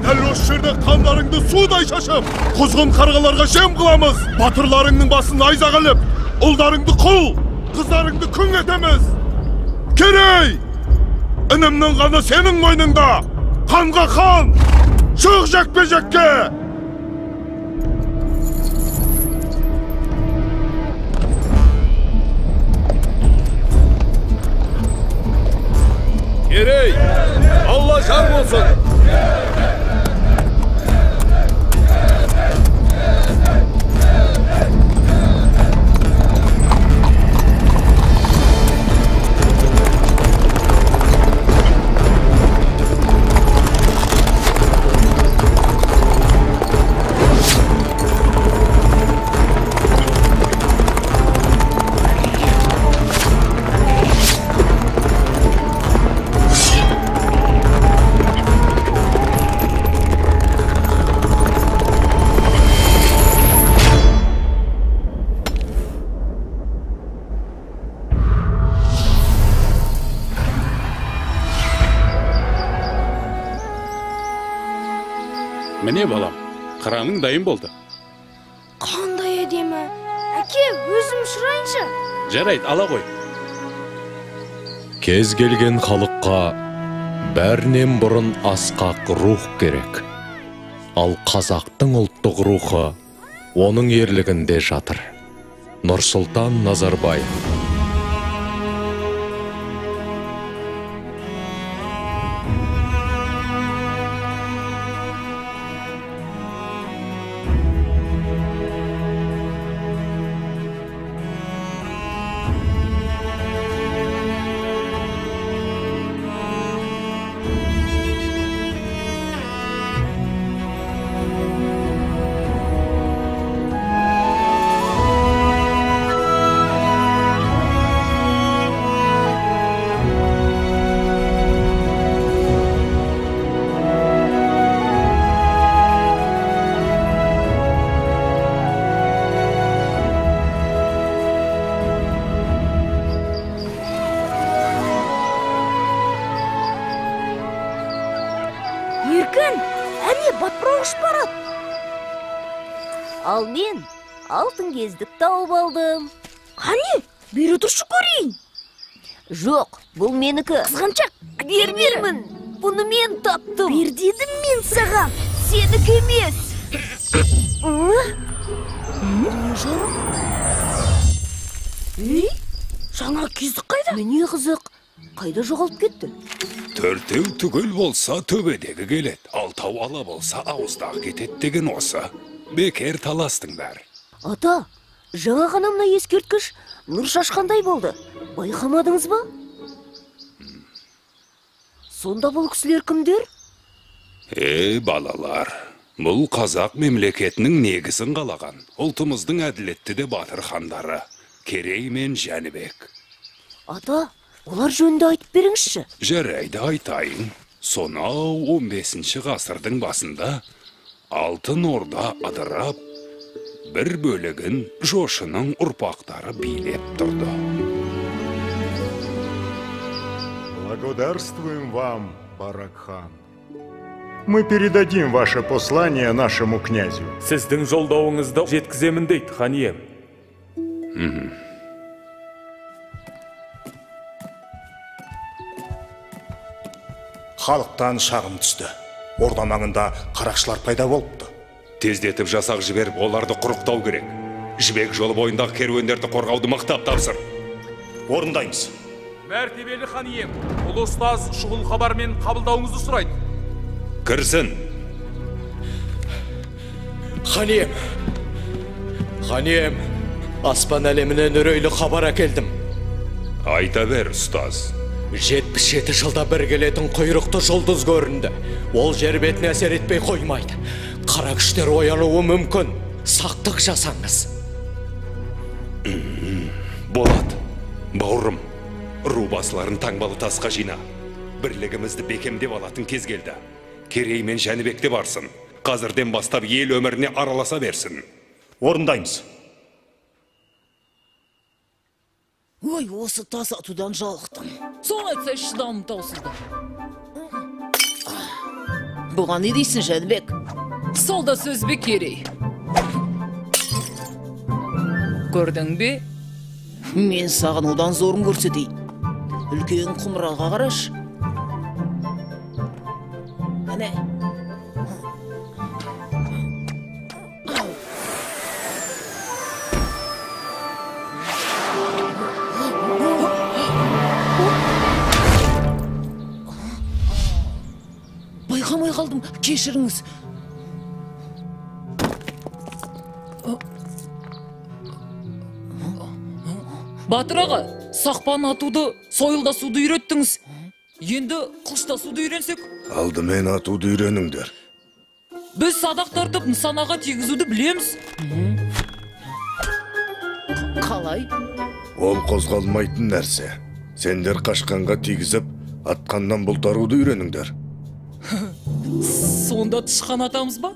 Дәл осы жерде қандарыңды судай шашып, құзғын қарғаларға жем қыламыз. Батырларыңның басын айза қылып, ұлдарыңды құл, қыздарыңды күң етеміз. Керей! Інімнің қаны сенің мойныңда. Қанға қан! Шық жекпе-жекке! Kerey, Allah şan olsun. Mene balam, қыраның дайын болды. Қандай әдемі. Әке, өзім шырайыншы. Жарайды, ала қой. Кез келген халыққа бәрінен бұрын асқақ рух керек. Ал қазақтың ұлттық рухы оның ерлігінде жатыр. Нұрсұлтан Назарбаев. Еркін, әне батпырауыш барады. Ал мен алтын кездік тауып алдым. Қане, бері тұршы көрейін. Жоқ, бұл менікі. Қызғаншақ, Бермеймін. Бұны мен таптым. Бер дедім мен саған. Сенікі емес. Жаңа кездік қайда? Міне қызық. Қайда жоғалып кетті? Төртеу түгел болса төбедегі келет, алтау ала болса ауыздағы кетет деген осы. Бекер таластыңдар. Ата, жаңа ғана мына ескерткіш нұр шашқандай болды. Байқамадыңыз ба? Сонда бұл кісілер кімдер? Балалар, бұл қазақ мемлекетінің негізін қалаған. Ұлтымыздың әділетті де батыр хандары, Керей мен Жәнібек. Ата, олар жөнінде айтып беріңізші. Жарайды айтайын. Сонау 15-ші ғасырдың басында Алтын Орда адырап, бір бөлігін Жошының ұрпақтары билеп тұрды. Благодарствуем вам, Барак-хан. Мы передадим ваше послание нашему князю. Сіздің жолдауыңызды жеткіземін дейді, хан ием. Халықтан шағым түсті. Орда маңында қарақшылар пайда болыпты. Тездетіп жасақ жіберіп, оларды құрықтау керек. Жібек жолы бойындағы керуендерді қорғауды мықтап тапсыр. Орындаймыз. Мәртебелі хан ием, ұлы ұстаз шұғыл хабармен қабылдауыңызды сұрайды. Кірсін. Ханием, аспан әлемінен үрейлі хабар әкелдім. Айта бер, ұстаз. 77 жылда бір келетін құйрықты жұлдыз көрінді. Ол жер бетіне әсер етпей қоймайды. Қара күштер оянуы мүмкін. Сақтық жасаңыз. Болады. Бауырым, ру басыларын таңбалы тасқа жина. Бірлігімізді бекемдеп алатын кез келді. Керей мен Жәнібекте барсын. Қазірден бастап ел өміріне араласа берсін. Орындаймыз. Ой, осы тас атудан жалықтым. Соны айтса шыдамым таусылды. Бұған не дейсің, Жәнібек? Сол да сөз бе Керей? Көрдің бе? Мен саған одан зорын көрсетейін. Үлкен құмыраға қараш. Әне. Байқамай қалдым, кешіріңіз. Батыр аға, сақпан атуды, сойылдасуды үйреттіңіз. Енді қылыштасуды үйренсек? Алдымен атуды үйреніңдер. Біз садақ тартып нысанаға тигізуді білеміз. Қалай? Ол қозғалмайтын нәрсе. Сендер қашқанға тигізіп, атқаннан бұлтаруды үйреніңдер. Сонда тышқан атамыз ба?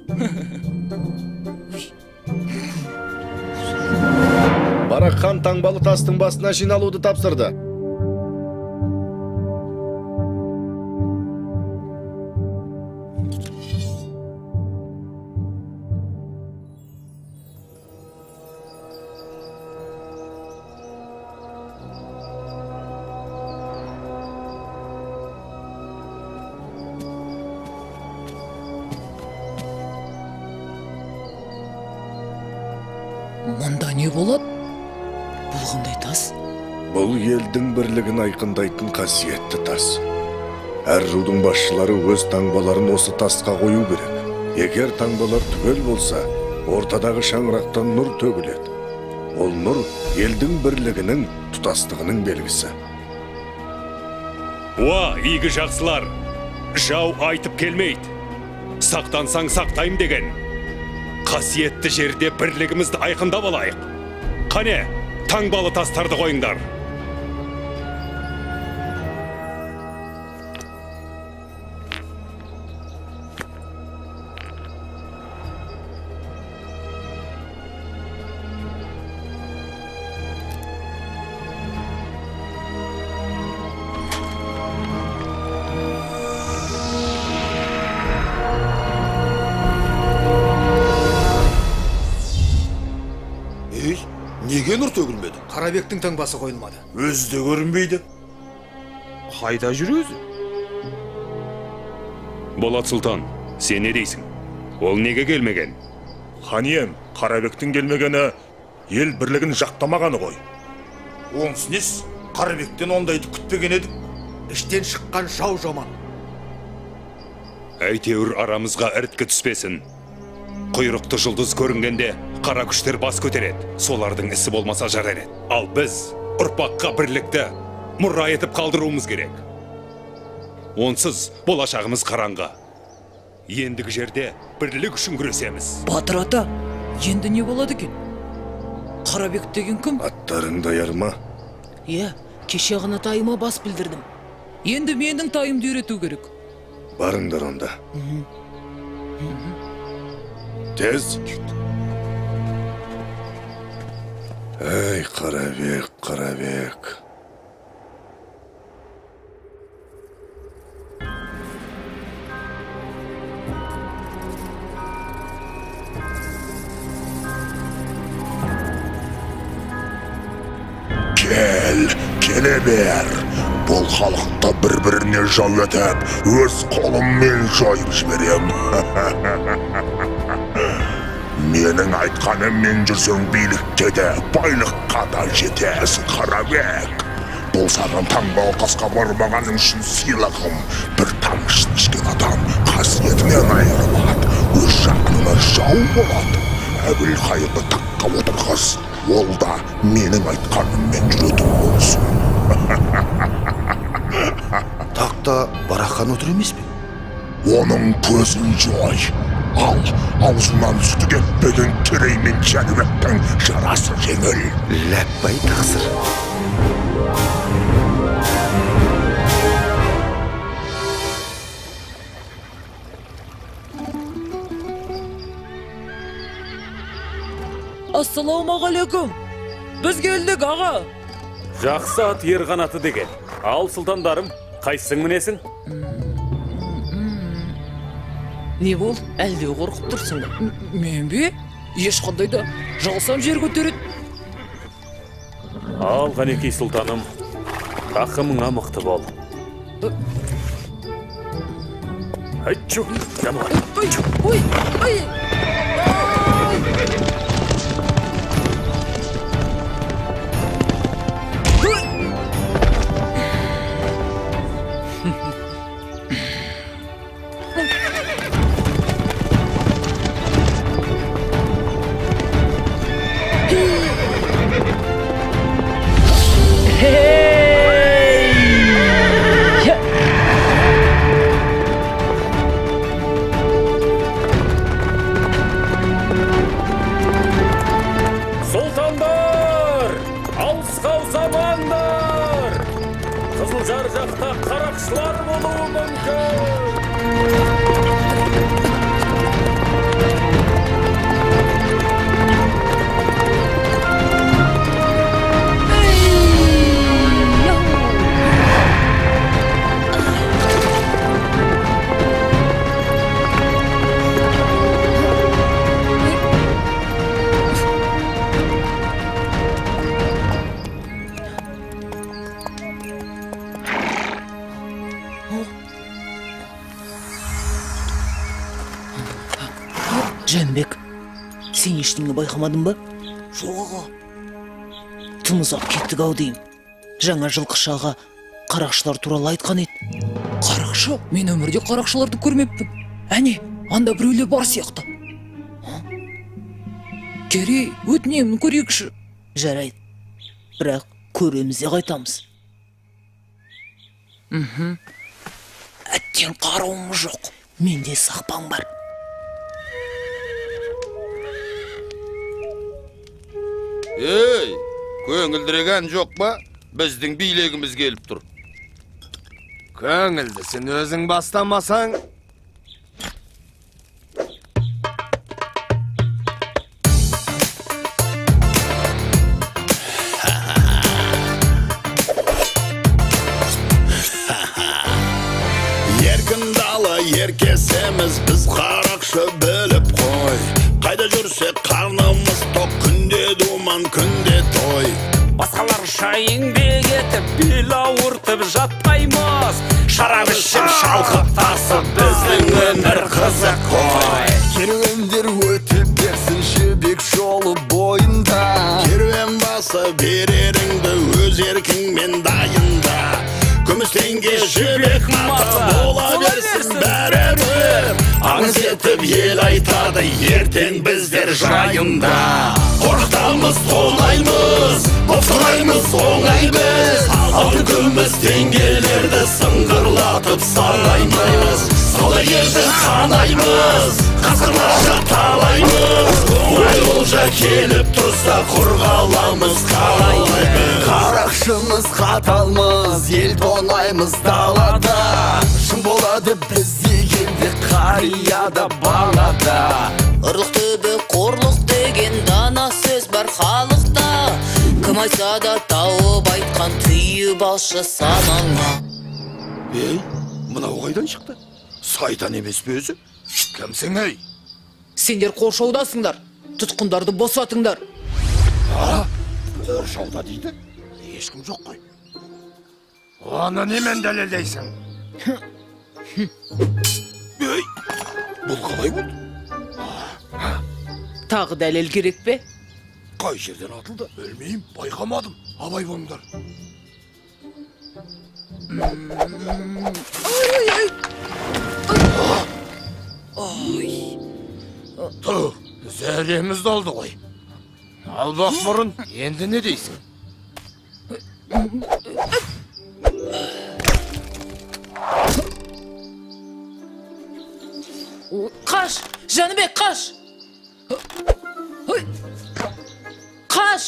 Барақхан таңбалы тастың басына жиналуды тапсырды. Мұнда не болады? Бұл қандай тас? Бұл елдің бірлігін айқындайтын қасиетті тас. Әр рудың басшылары өз таңбаларын осы тасқа қою керек. Егер таңбалар түгел болса, ортадағы шаңырақтан нұр төгіледі. Ол нұр елдің бірлігінің, тұтастығының белгісі. Уа, игі жақсылар! Жау айтып келмейді. Сақтансаң сақтайым деген. Қасиетті жерде бірлігімізді айқындап алайық. Қане, таңбалы тастарды қойыңдар. Неге нұр төгілмеді? Қарабектің таңбасы қойылмады. Өзі де көрінбейді. Қайда жүр өзі? Болат Сұлтан, сен не дейсің? Ол неге келмеген? Хан ием, Қарабектің келмегені ел бірлігін жақтамағаны ғой. Онсы нес? Қарабектен ондайды күтпеген едік. Іштен шыққан жау жаман. Әйтеуір арамызға ірткі түспесін. Құйрықты жұлдыз көрінгенде қара күштер бас көтереді. Солардың ісі болмаса жарар еді. Ал біз ұрпаққа бірлікті мұра етіп қалдыруымыз керек. Онсыз болашағымыз қараңғы. Ендігі жерде бірлік үшін күресеміз. Батыр ата, енді не болады екен? Қарабек деген кім? Аттарың даяр ма? Иә, кеше ғана тайыма бас білдірдім. Енді менің тайымды үйрету керек. Барыңдар онда. Тез. Эй, Қарабек, Қарабек. Келе бер. Бұл халықты бір-біріне жау етіп, өз қолыммен жайып жіберем. Менің айтқаныммен жүрсең билікке де, байлыққа да жетесің, Қарабек. Бұл саған таңбалы тасқа бармағаның үшін сыйлығым. Bir таңшын ішкен адам қасиетінен айырылады, өз жағына жау болады. Әбілқайырды таққа отырғыз, ол да менің айтқаныммен жүретін болсын. Тақта Барақхан отыр емес пе? Оның көзін жой. Ал, аузынан сүті кетпеген Керей мен Жәнібектің жарасы жеңіл. Ләппай тақсыр. Ассалаумағалейкум. Біз келдік, аға. Жақсы ат ер қанаты деген. Ал сұлтандарым, қайсың мінесің? Не бол, әлде қорқып тұрсың ба? Мен бе? Ешқандай да жалсам жер көтереді. Ал Ғанекей сұлтаным, тақымыңа мықты бол. Айтчу, жануар. Ой, ой. Сұлтандар, алысқау замандар, Қызылжар жақта қарақшылар болуы мүмкін. Жәнібек, сен ештеңе байқамадың ба? Жоқ аға. Тым ұзақ кеттік ау деймін. Жаңа жылқышаға қарақшылар туралы айтқан еді. Қарақшы? Мен өмірде қарақшыларды көрмеппін. Әне, анда біреулер бар сияқты. Керей, өтінемін көрейікші. Жарайды. Бірақ көреміз де қайтамыз. Әттен қарауымыз жоқ. Менде сақпан бар. Ей, көңілдіреген жоқ па? Біздің билегіміз келіп тұр. Көңілдісін өзің бастамасаң. Еркін дала еркесеміз біз қарақшы біліп қой. Қайда жүрсек қарнымыз тоқ, күнде думан, күнде той. Басқаларша еңбек етіп, бел ауыртып жатпаймыз. Шарап ішіп шалқып тасып, біздің өмір қызық қой. Керуендер өтіп берсін жібек жолы бойында. Керуен басы береріңді өз еркіңмен дайында. Күміс теңге жібек маты бола берсін бәрібір. Аңыз етіп ел айтады ертең біздер жайында. Қорқытамыз тоңаймыз, боқтыраймыз оңай біз. Алтын күміс теңгелерді сыңғырлатып санаймыз. Сала елді қанаймыз, қасқырларша талаймыз. Оңай олжа келіп тұрса құрғаламыз қалаймыз. Қарақшымыз қаталмыз, ел тонаймыз далада. Шын болады біз дегенде қарияда балада. Ұрлық түбі қорлық деген дана сөз бар халықта. Кім айтса да тауып айтқан түйіп алшы санаңа. Ей, мынау қайдан шықты? Сайтан емес пе өзі? Кімсің ей? Сендер қоршаудасыңдар. Тұтқындарды босатыңдар. Қоршауда дейді? Ешкім жоқ қой. Оны немен дәлелдейсің? Ей, бұл қалай болды? Тағы дәлел керек пе? Қай жерден атылды? Білмеймін, байқамадым. Абай болыңдар. Тұр, зәреміз долды ғой. Албақ бұрын, енді не дейсің? Қаш, Жәнібек, қаш! Қаш!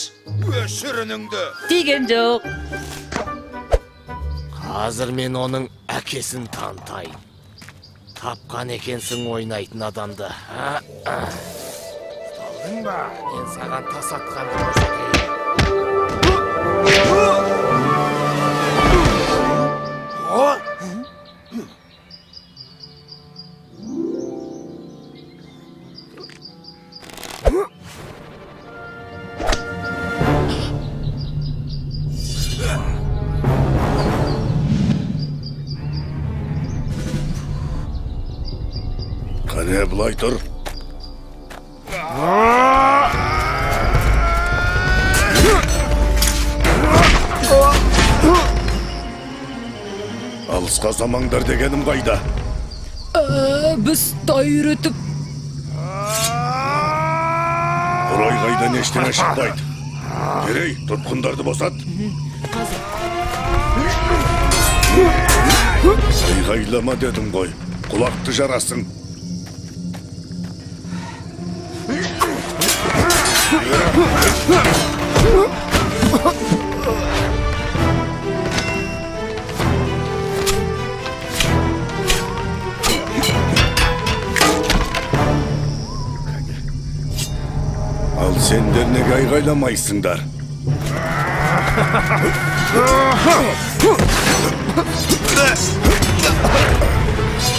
Өшірініңді! Деген жоқ. Қазір мен оның әкесін танытайын. Тапқан екенсің ойнайтын адамды. Талдың ба? Мен саған тас атқан көрсетейін. Былай тұр. Алысқа замаңдар дегенім қайда? Біз тай үйретіп. Құрай қайдан ештеңе шықпайды. Керей, тұтқындарды босат. Айғайлама дедім ғой, құлақты жарасың. Ал сендер неге айғайламайсыңдар?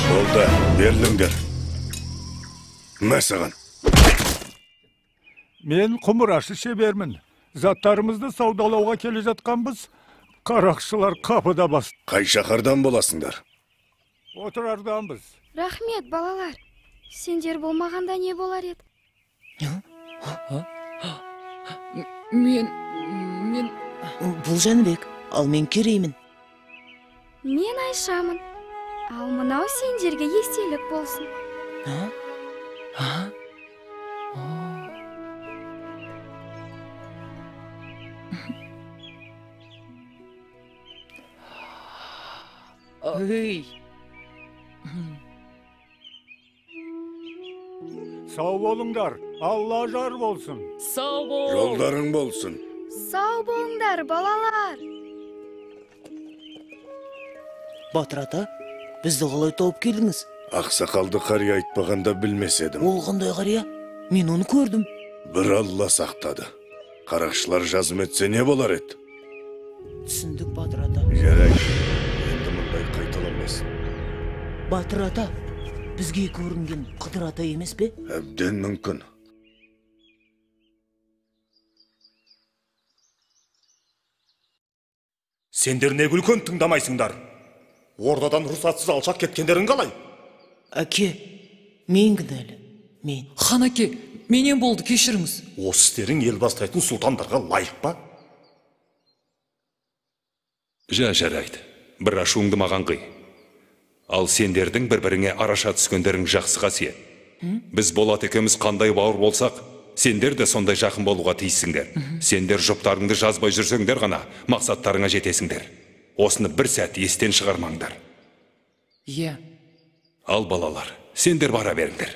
Болды, берліңдер. Мәсіған. Мен құмырашы шебермін. Заттарымызды саудалауға келе жатқанбыз. Қарақшылар қапыда басты. Қай шақардан боласыңдар? Отырарданбыз. Рахмет, балалар. Сендер болмағанда не болар еді? Мен... Бұл Жәнібек, ал мен Кереймін. Мен Айшамын. Ал мынау сендерге естелік болсын. Ой. Сау болыңдар, Алла жар болсын. Сау бол. Жолдарың болсын. Сау болыңдар, балалар. Батыр ата, бізді қалай тауып келдіңіз? Ақсақалды қария айтпағанда білмес едім. Ол қандай қария? Мен оны көрдім. Бір Алла сақтады. Қарақшылар жазым етсе не болар еді? Түсіндік, Батыр ата. Керек, енді мұндай қайталамасын. Батыр ата, бізге көрінген Қыдыр ата емес пе? Әбден мүмкін. Сендер не күлкен тыңдамайсыңдар? Ордадан рұқсатсыз алшақ кеткендерің қалай? Әке, мен кінәлі. Мен. Хан әке, менен болды, кешіріңіз. Осы істерің ел бастайтын сұлтандарға лайық па? Жарайды. Бір ашуыңды маған қый. Ал сендердің бір-біріңе араша түскендерің жақсы қасиет. Біз Болат екеуміз қандай бауыр болсақ, сендер де сондай жақын болуға тиіссіңдер. Сендер жұптарыңды жазбай жүрсеңдер ғана мақсаттарыңа жетесіңдер. Осыны бір сәт естен шығармаңдар. Иә. Ал балалар, сендер бара беріңдер.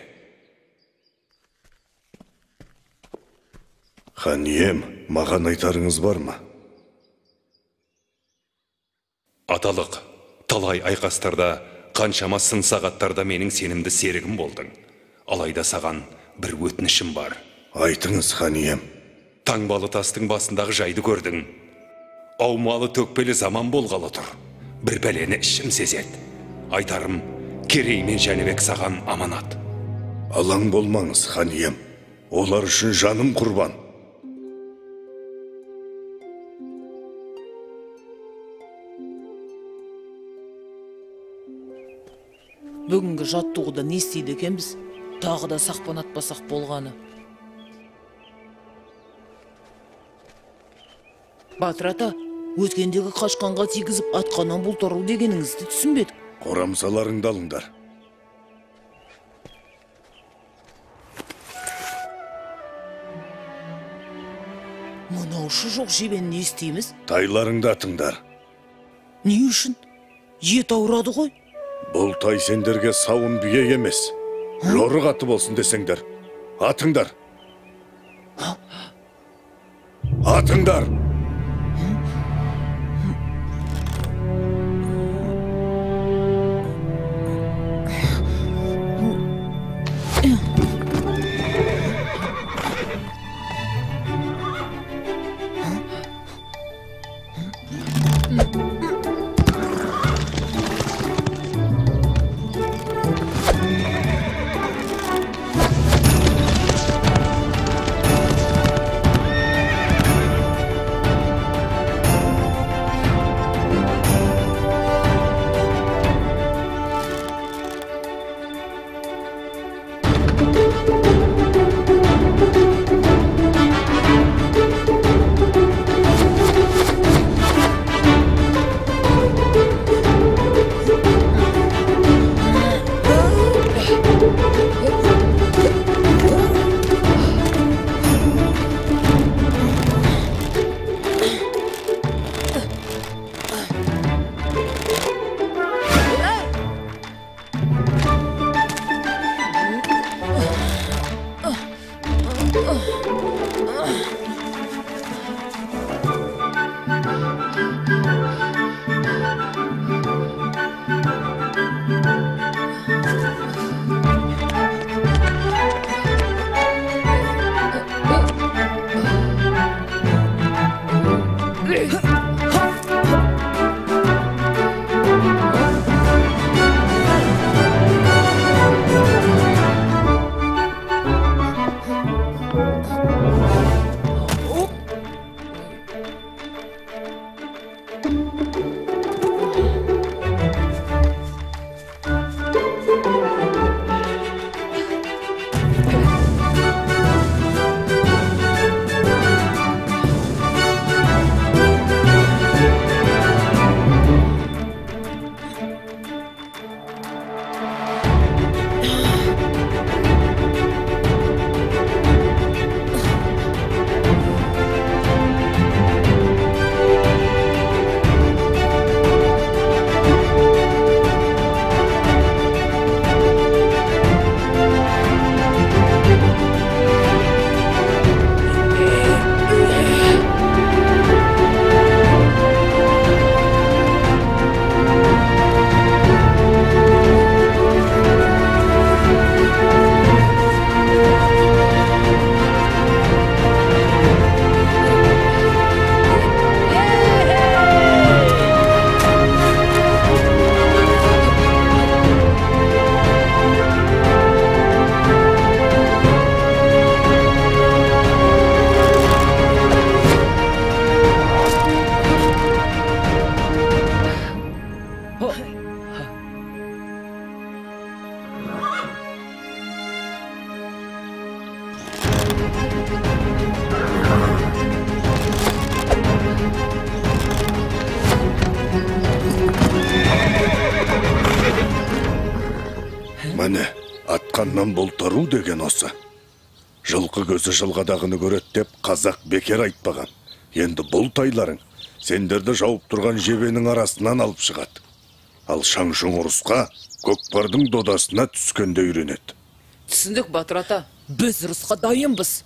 Хан ием, маған айтарыңыз бар ма? Аталық, талай айқастарда, қаншама сын сағаттарда менің сенімді серігім болдың. Алайда саған бір өтінішім бар. Айтыңыз, хан ием. Таңбалы тастың басындағы жайды көрдің. Аумалы төкпелі заман болғалы тұр. Бір бәлені ішім сезет. Айтарым, Керей мен Жәнібек саған аманат. Алаң болмаңыз, хан ием. Олар үшін жаным құрбан. Бүгінгі жаттығуда не істейді екенбіз? Тағы да сақпан атпасақ болғаны. Батыр ата, өткендегі қашқанға тигізіп атқаннан бұлтару дегеніңізді түсінбедік. Қорамсаларыңды алыңдар. Мынаушы жоқ жебен не істейміз? Тайларыңды атыңдар. Не үшін? Ет аурады ғой. Бұл тай сендерге сауын бие емес. Жорық аты болсын десеңдер. Атыңдар. Атыңдар. Міне, атқаннан болтару деген осы. Жылқы көзі жылғадағыны көрет деп қазақ бекер айтпаған. Енді бұл тайларың сендерді жауып тұрған жебенің арасынан алып шығады. Ал шаң-шұң ұрысқа көкпардың додасына түскенде үйренеді. Түсіндік, Батыр ата. Біз ұрысқа дайынбыз.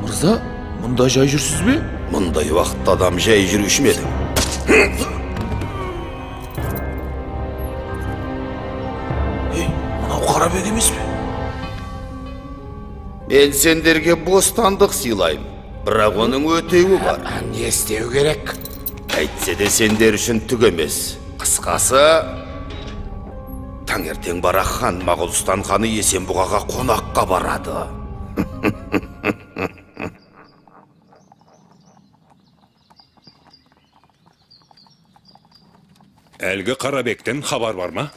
Мырза, мұнда жай жүрсіз бе? Мұндай уақытта адам жай жүруші ме еді? Мынау Қарабек емес пе? Мен сендерге бостандық сыйлаймын, бірақ оның өтеуі бар. Не істеу керек? Әйтсе де сендер үшін түк емес. Қысқасы, таңертең барақ хан Моғолстан ханы Есенбұғаға қонаққа барады. Әлгі Қарабектен хабар бар ма?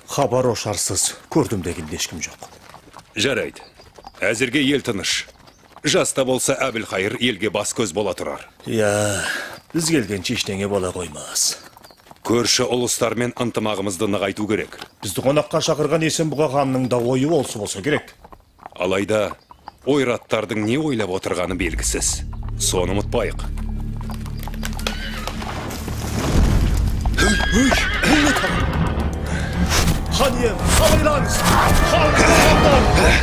Хабар ошарсыз, көрдім деген ешкім жоқ. Жарайды. Әзірге ел тыныш. Жаста болса Әбілқайыр елге бас көз бола тұрар. Біз келгенше ештеңе бола қоймас. Көрші ұлыстармен ынтымағымызды нығайту керек. Бізді қонаққа шақырған Есенбұға ханның да ойы осы болса керек. Алайда ойраттардың не ойлап отырғаны белгісіз. Соны ұмытпайық. Хан ием, абайлаңыз!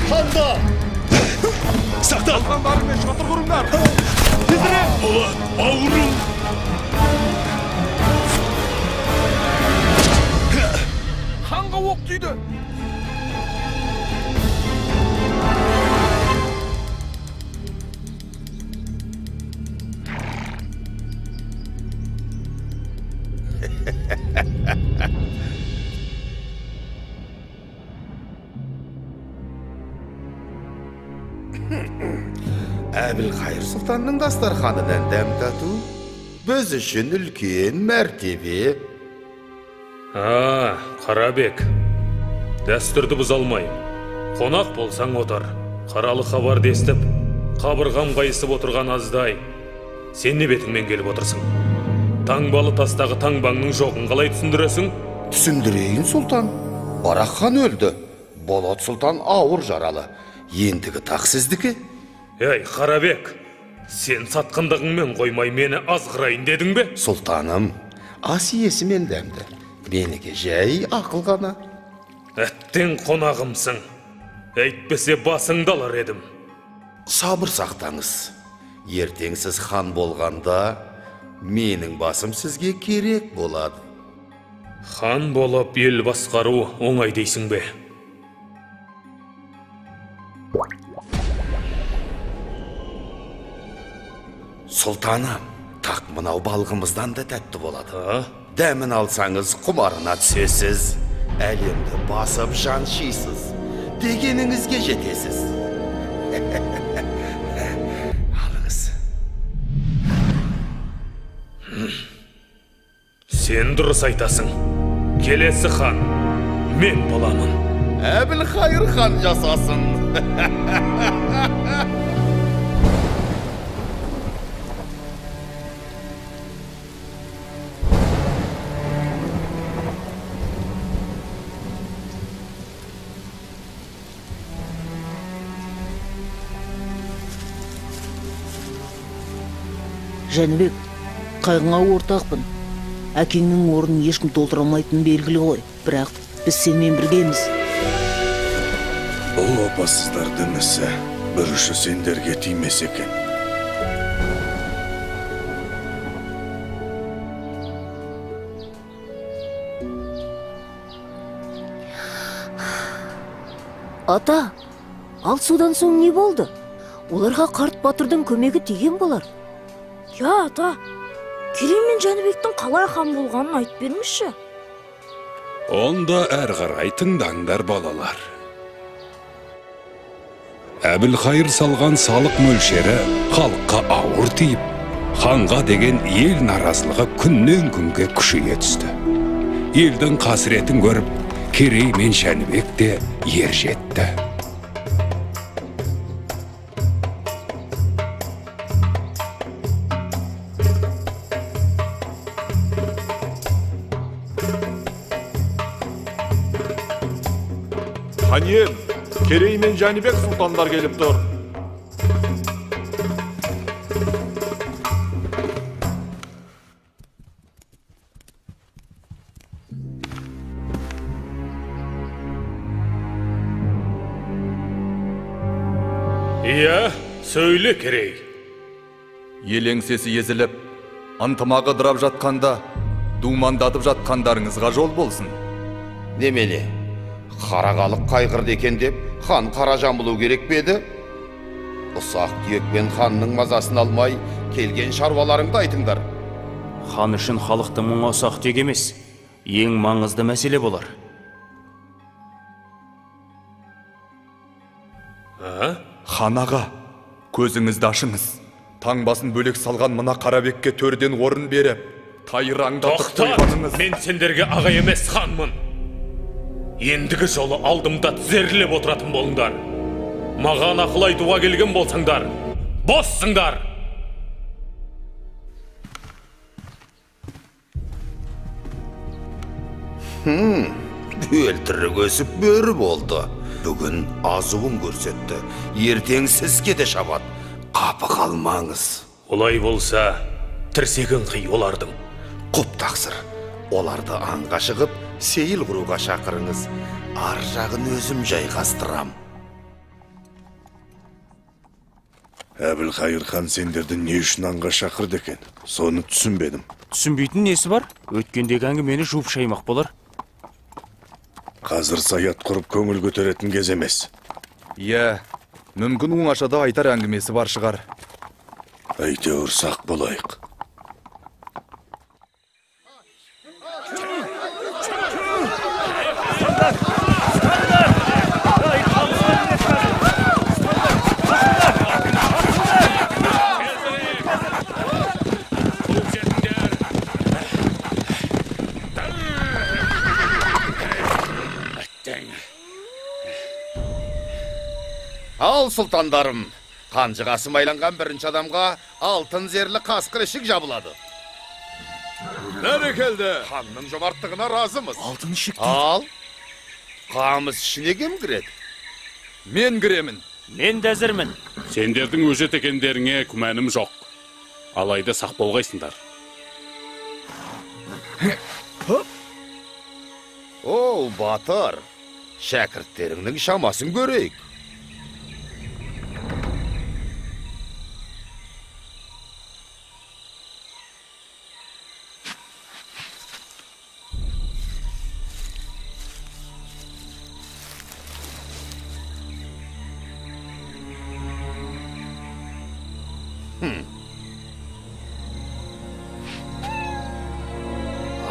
Ханда! Сақтал! Қалғандарыңмен шатыр құрыңдар! Тезірек! Олар, ауырың! Ханға оқ түйді! Әбілқайыр сұлтанның дастарханынан дәм тату біз үшін үлкен мәртебе. Қарабек, дәстүрді бұза алмайым. Қонақ болсаң отыр. Қаралы хабар естіп, қабырғам қайысып отырған аздай. Сен не бетіңмен келіп отырсың? Таңбалы тастағы таңбаңның жоғын қалай түсіндіресің? Түсіндірейін, сұлтан. Барақ хан өлді. Болот сұлтан ауыр жаралы. ендігі тақ сіздікі? Ей, Қарабек, сен сатқындығыңмен қоймай мені азғырайын дедің бе? Сұлтаным, ас иесі мен дәмді. Меніке жай ақыл ғана. Әттен қонағымсың. Әйтпесе басыңды алар едім. Сабыр сақтаңыз. Ертең сіз хан болғанда, менің басым сізге керек болады. Хан болып ел басқару оңай дейсің бе? Сұлтаным, тақ мынау балғымыздан да тәтті болады. Дәмін алсаңыз құмарына түсесіз. Әлемді басып жан шисіз. Дегеніңізге жетесіз. Алыңыз. Сен дұрыс айтасың. Келесі хан мен боламын. Әбілқайыр хан жасасын. Жәнібек, қайғыңа ортақпын. Әкеңнің орнын ешкім толтыра алмайтыны белгілі ғой. Бірақ біз сенмен біргеміз. Бұл опасыздардың ісі бір ұшы сендерге тимес екен. Ата, ал содан соң не болды? Оларға қарт батырдың көмегі тиген болар. Я, ата, Керей мен Жәнібектің қалай хан болғанын айтып бермеші. Онда әр қарай тыңдаңдар балалар. Әбілқайыр салған салық мөлшері халыққа ауыр тиіп, ханға деген ел наразылығы күннен күнге күшейе түсті. Елдің қасіретін көріп, Керей мен Жәнібек те ер жетті. Хан ием, Керей мен Жәнібек сұлтандар келіп тұр. Иә, сөйле, Керей. Ел еңсесі езіліп, ынтымағы дырап жатқанда, думандатып жатқандарыңызға жол болсын. Немеле? Қарағалық қайғырды екен деп, хан қара жамылу керек беді? Ұсақ түйекпен ханның мазасын алмай, келген шаруаларыңды айтыңдар. Хан үшін халықтың мұңа ұсақ түйек емес, ең маңызды мәселе болар. Хан аға, көзіңізді ашыңыз. Таңбасын бөлек салған мына Қарабекке төрден орын беріп, тайраңдатып қойғаныңыз. Мен сендерге аға емес ханмын. Ендігі жолы алдымда тізерлеп отыратын болыңдар. Маған ақыл айтуға келген болсаңдар, боссыңдар. Өлтірік өсіп бөрі болды. Бүгін азуын көрсетті. Ертең сізге де шабат. Қапы қалмаңыз. Олай болса, тірсегін қи олардың. Құп тақсыр. Оларды аңға шығып, сейіл құруға шақырыңыз. Ар жағын өзім жайғастырам. Әбілқайыр хан сендерді не үшін аңға шақырды екен? Соны түсінбедім. Түсінбейтін несі бар? Өткендегі әңгімені жуып шаймақ болар. Қазір саят құрып көңіл көтеретін кез емес. Иә, мүмкін оңашада айтар әңгімесі бар шығар. Әйтеуір сақ болайық. Ал сұлтандарым, қанжығасы майланған бірінші адамға алтын зерлі қасқыр ішік жабылады. Бәрекелді. Ханның жомарттығына разымыз. Алтын ішік Ал, қамыс ішіне кем кіреді? Мен кіремін. Мен де әзірмін. Сендердің өжет екендеріңе күмәнім жоқ. Алайда сақ болғайсыңдар. Оу, батыр, шәкірттеріңнің шамасын көрейік.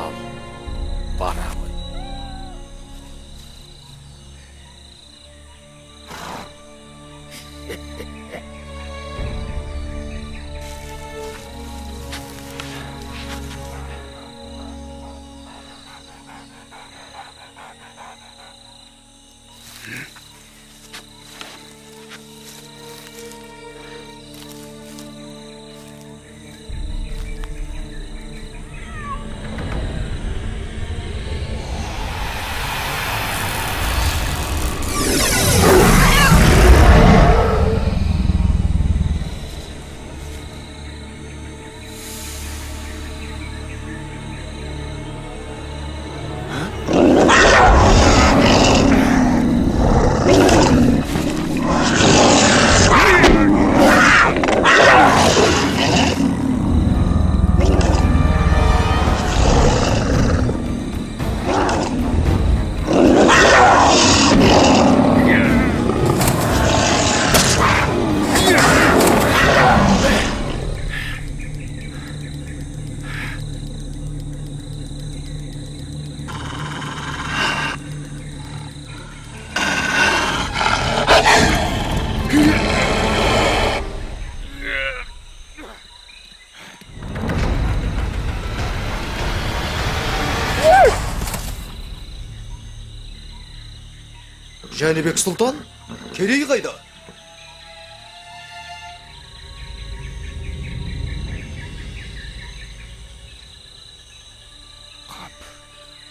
Al, bana koy. Жәнібек Сұлтан, Керей қайда?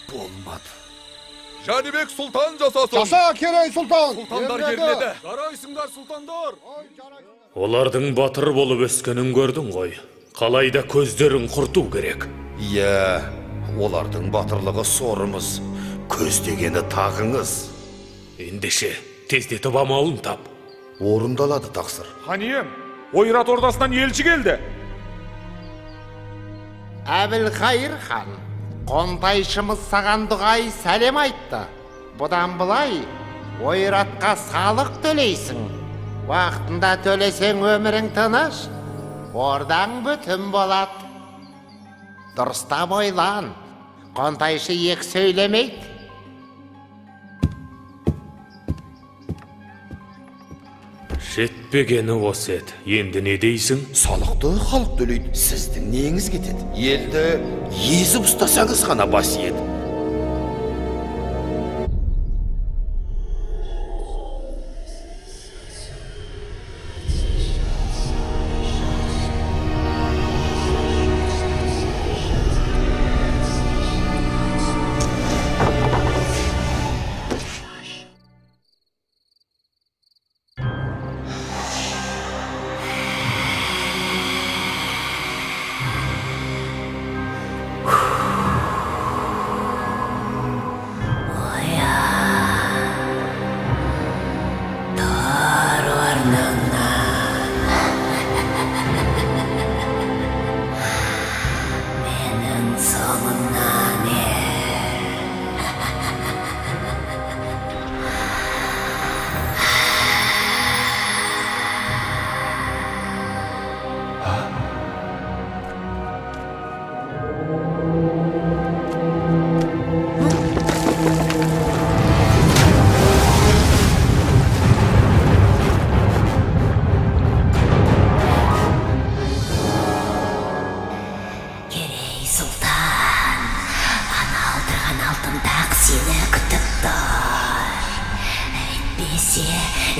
Болмады. Жәнібек Сұлтан жасасын. Жаса, Керей Сұлтан. Сұлтандар келеді. Жарайсыңдар, сұлтандар. Олардың батыр болып өскенін көрдің ғой. Қалайда көздерін құрту керек. Иә, олардың батырлығы сорымыз, көздегені тағыңыз. Ендеше, тездетіп амалын тап. Орындалады тақсыр. Хан ием, ойрат ордасынан елші келді. Әбілқайыр хан, қонтайшымыз саған дұғай сәлем айтты. Бұдан бұлай, ойратқа салық төлейсің. Уақытында төлесең өмірің тыныш, ордаң бүтін болады. Дұрыстап ойлан, қонтайшы екі сөйлемейді. Жетпегені осы еді. Енді не дейсің? Салықты халық төлейді. Сіздің неңіз кетеді? Елді езіп ұстасаңыз ғана бас еді.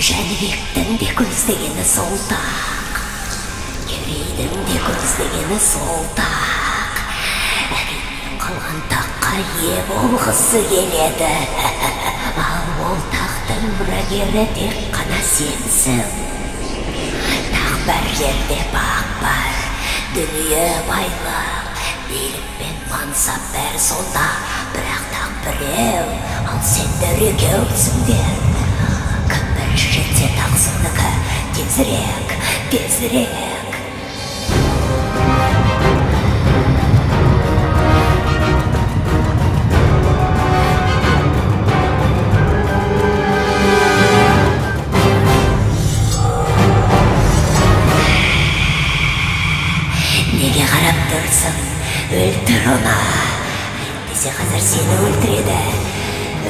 Жәнібектің де көздегені сол тақ, Керейдің де көздегені сол тақ. Әкенен қалған таққа ие болғысы келеді. Ал ол тақты мұрагері тек қана сенсің. Тақ бір жерде бақ бар, дүние байлық, билік пен мансап бәрі сонда, бірақ тақ біреу, ал сендер екеусіңдер. Кім бірінші жетсе тақсыңдікі, тезірек, тезірек. Неге қарап тұрсың? Өлтір оны. Әйтпесе қазір сені өлтіреді.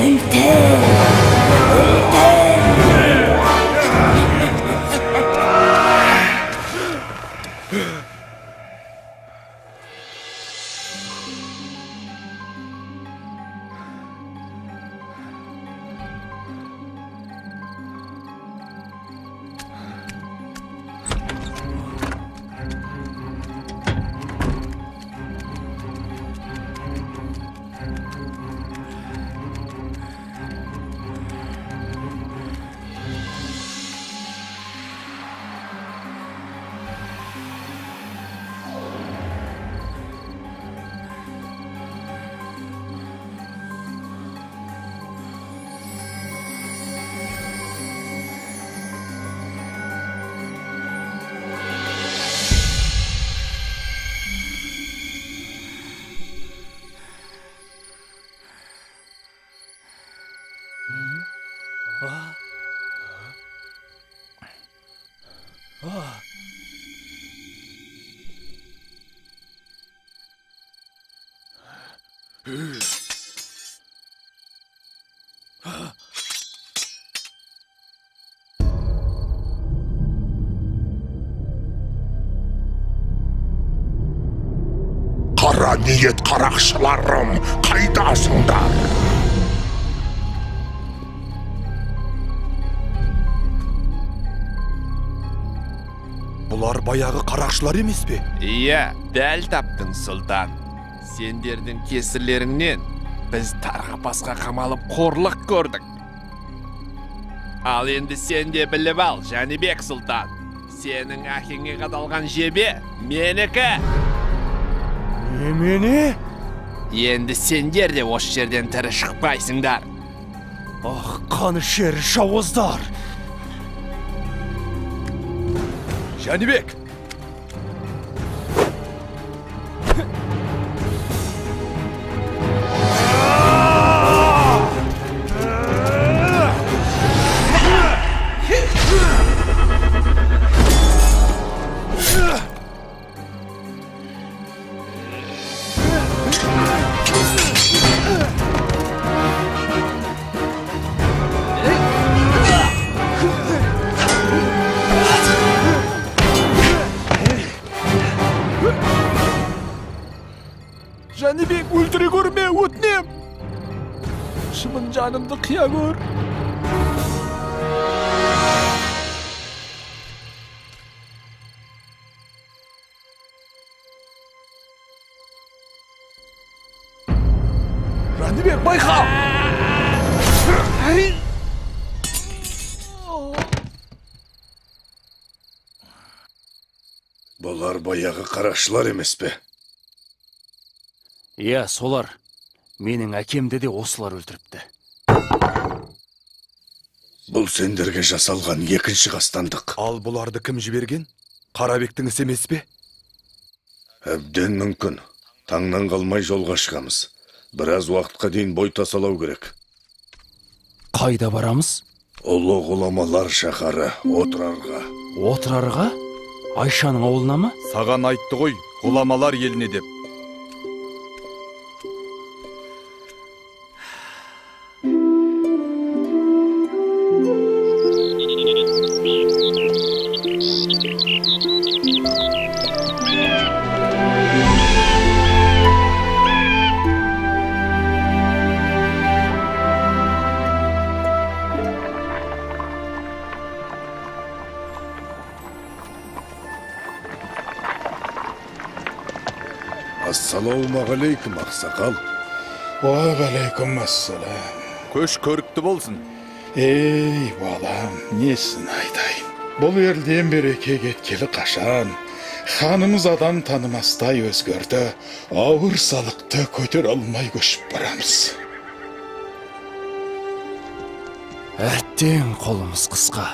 Өлтір! Қара ниет қарақшыларым, қайдасыңдар? Бұлар баяғы қарақшылар емес пе? Иә, дәл таптың, сұлтан. Сендердің кесірлеріңнен біз тарға басқа қамалып қорлық көрдік. Ал енді сен де біліп ал, Жәнібек сұлтан. Сенің әкеңе қадалған жебе менікі. Емені? Енді сендер де осы жерден тірі шықпайсыңдар. Ах, қанішер жауыздар! Жәнібек! Жәнібек, өлтіре көрме, өтінем! Шымын жанымды қия көр! Жәнібек, байқа! Бұлар баяғы қарақшылар емес пе? Иә, солар. Менің әкемді де осылар өлтіріпті. Бұл сендерге жасалған екінші қастандық. Ал бұларды кім жіберген? Қарабектің ісі емес пе? Әбден мүмкін. Таңнан қалмай жолға шығамыз. Біраз уақытқа дейін бой тасалау керек. Қайда барамыз? Ұлы ғұламалар шаһары Отырарға. Отырарға? Айшаның ауылына ма? Саған айтты ғой, ғұламалар еліне деп. Ассалаумағалейкум, ақсақал. Уағалейкум ассалам. Көш көрікті болсын. Ей, балам, несін айтайын. Бұл елден береке кеткелі қашан. Ханымыз адам танымастай өзгерді. Ауыр салықты көтер алмай көшіп барамыз. Әттең қолымыз қысқа.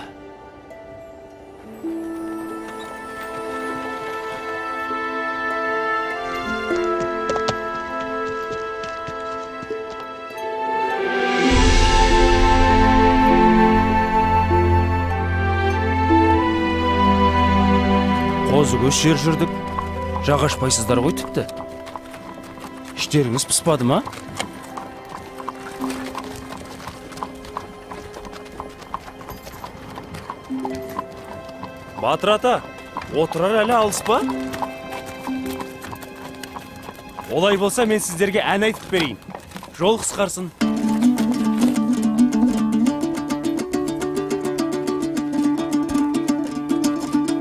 Қозы көш жер жүрдік, жағашпайсыздар ғой тіпті. Іштеріңіз піспады ма? Батыр ата, отырар әлі алыс па? Олай болса мен сіздерге ән айтып берейін. Жол қысқарсын.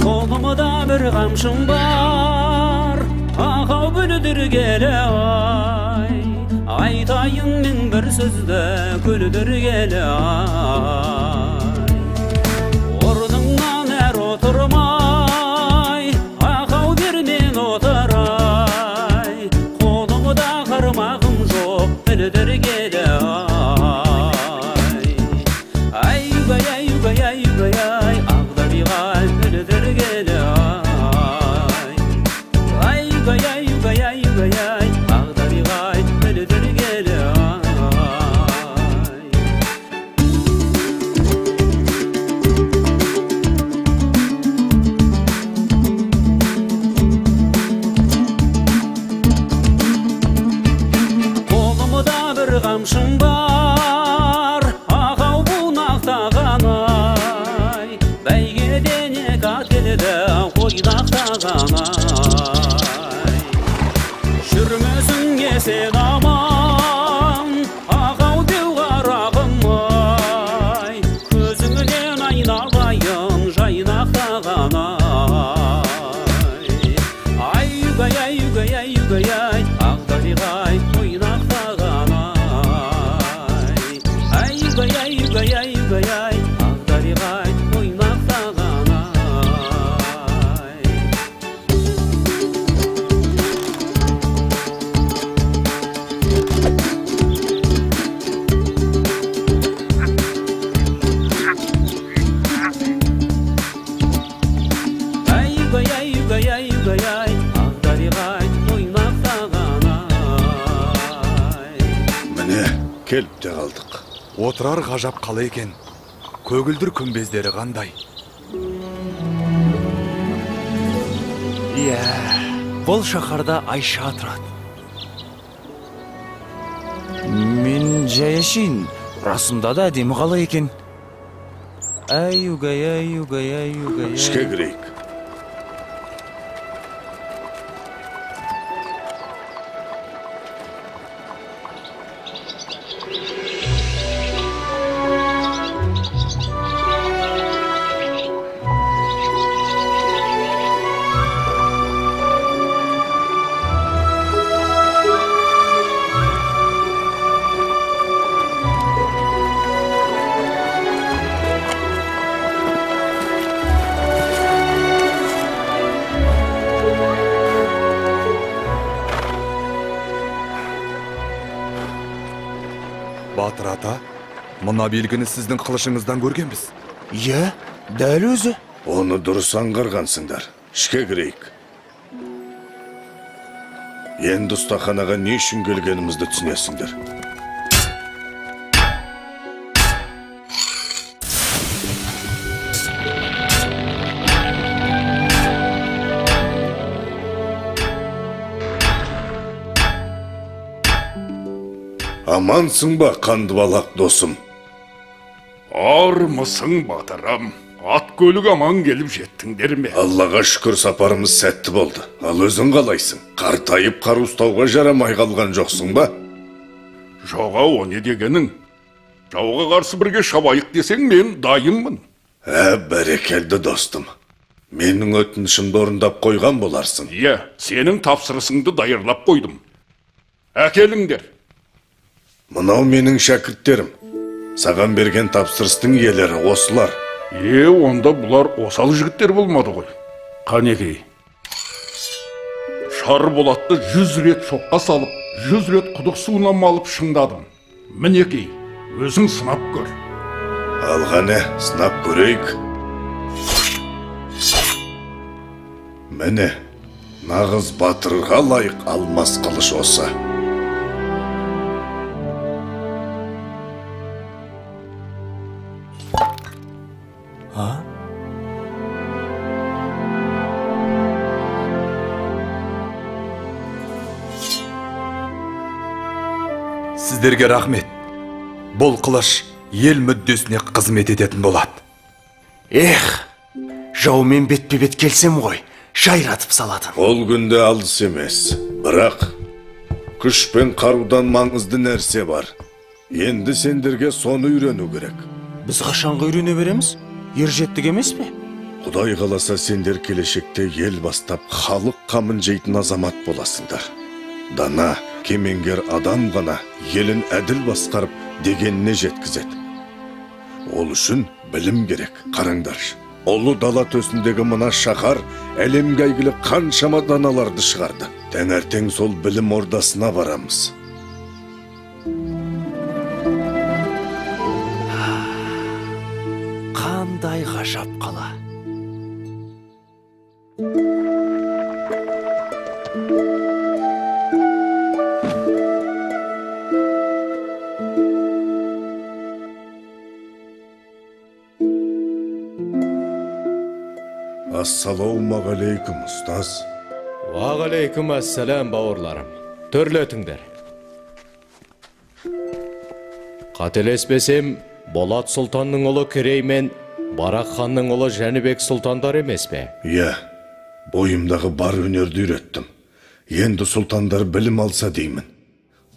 Қолымда бір қамшым бар, ақау бүлдіргелі ай. Айтайын мен бір сөзді күлдіргелі ай. Орныңнан әр отырмай, ақау бермен отырай. Қолымда қармағым жоқ білдіргелі ай. Ай-гай, ай-гай, ай-гай, ай, ағдабиғай білдіргелі ай. Ай-гай, ай-гай, ай-гай, ай, ағдабиғай білдіргелі ай. Қолымда бір қамшым бар, ақау бұнақтаған ай. Бәйгеден екі ат келеді, қойнақтаған ай. Жүрмесін есен аман, ақау деу қарағым ай. Көзіңнен айналайын, жайнақтаған ай. Ай-гай, ай-гай, ай-гай, ай, ағдабиғай ойнақтаған ай. Ай-гай, ай-гай, ай-гай, ай, ағдабиғай ойнақтаған ай. Ай-гай, ай-гай, ай-гай, ай, ағдабиғай ойнақтаған ай. Міне, келіп те қалдық. Отырар ғажап қала екен. Көгілдір күмбездері қандай. Иә, бұл шаһарда Айша тұрады. Мен жаяшин, расында да әдемі қала екен. Ай-угай, ай-угай, ай-угай. Ішке кірейік. Батыр ата, мына белгіні сіздің қылышыңыздан көргенбіз. Иә, дәл өзі. Оны дұрыс аңғарғансыңдар. Ішке кірейік. Енді ұстаханаға не үшін келгенімізді түсінесіңдер. Амансың ба, қандыбалақ досым? Армысың, батырам? Ат көлік аман келіп жеттіңдер ме? Аллаға шүкір сапарымыз сәтті болды. Ал өзің қалайсың? Қартайып қар ұстауға жарамай қалған жоқсың ба? Жоға, о не дегенің? Жауға қарсы бірге шабайық десең, мен дайынмын. Бәрекелді достым. Менің өтінішімді орындап қойған боларсың. Иә, сенің тапсырысыңды дайырлап қойдым. Әкеліңдер. Мынау менің шәкірттерім. Саған берген тапсырыстың иелері осылар. Онда бұлар осал жігіттер болмады ғой. Қанекей. Шарболатты 100 рет шоққа салып, 100 рет құдық суына малып шыңдадым. Мінекей, өзің сынап көр. Алғаны, сынап көрейік. Міне, нағыз батырға лайық алмас қылыш осы. Сіздерге рахмет. Бұл қылыш ел мүддесіне қызмет ететін болады. Жаумен бетпе-бет келсем ғой, жайратып салатын. Ол күнде алыс емес, бірақ күш пен қарудан маңызды нәрсе бар. Енді сендерге соны үйрену керек. Біз қашанға үйрене береміз? Ержеттік емес пе? Құдай қаласа сендер келешекте ел бастап халық қамын жейтін азамат боласыңдар. Дана, кемеңгер адам ғана елін әділ басқарып дегеніне жеткізеді. Ол үшін білім керек, қараңдаршы. Олы дала төсіндегі мына шаһар әлемге әйгілі қаншама даналарды шығарды. Таңертең сол білім ордасына барамыз. Қандай ғажап қала. Ассалаумағалейкум, ұстаз. Уағалейкум ассалам, бауырларым. Төрлетіңдер. Қателеспесем, Болат сұлтанның ұлы Керей мен Барақ ханның ұлы Жәнібек сұлтандар емес пе? Бойымдағы бар өнерді үйреттім. Енді сұлтандар білім алса деймін.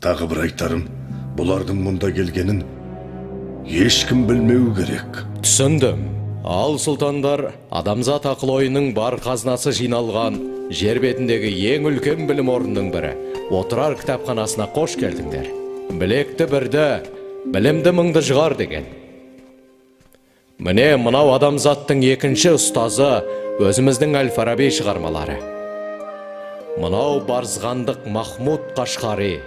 Тағы бір айтарым, бұлардың мұнда келгенін ешкім білмеу керек. Түсіндім. Ал сұлтандар адамзат ақыл ойының бар қазынасы жиналған жер бетіндегі ең үлкен білім орнының бірі отырар кітапханасына қош келдіңдер. Білекті бірді, білімді мыңды жығар деген. Міне мынау адамзаттың екінші ұстазы өзіміздің Әл-Фараби шығармалары. Мынау барзғандық Махмуд Қашқари,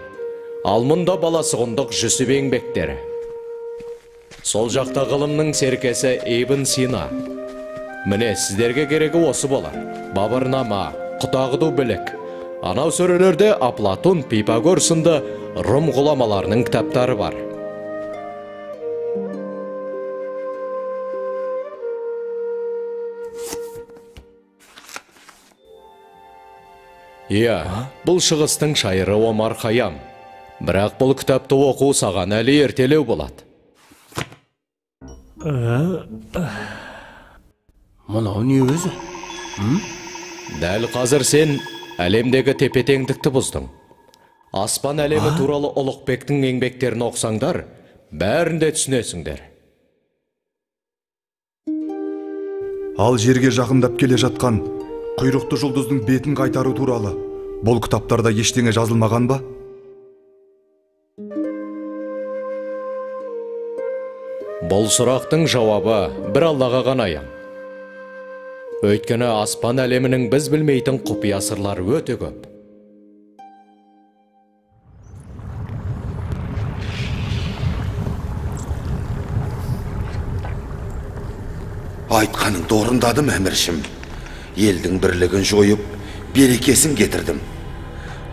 ал мұнда баласығындық Жүсіп еңбектері. Сол жақта ғылымның серкесі Ибн Сина. Міне сіздерге керегі осы болар. Бабырнама, Құтағыду білік. Анау сөрелерде Аплатон, Пифагор сынды Рум ғұламаларының кітаптары бар. Бұл шығыстың шайыры Омар Хайям. Бірақ бұл кітапты оқу саған әлі ертелеу болады. Мұнау не өзі? Дәл қазір сен әлемдегі тепе-теңдікті бұздың. Аспан әлемі туралы Ұлықбектің еңбектерін оқсаңдар, бәрінде түсінесіңдер. Ал жерге жақындап келе жатқан құйрықты жұлдыздың бетін қайтару туралы бұл кітаптарда ештеңе жазылмаған ба? Бұл сұрақтың жауабы бір Аллаға ғана аян. Өйткені аспан әлемінің біз білмейтін құпия сырлары өте көп. Айтқаныңды орындадым, әміршім. Елдің бірлігін жойып, берекесін кетірдім.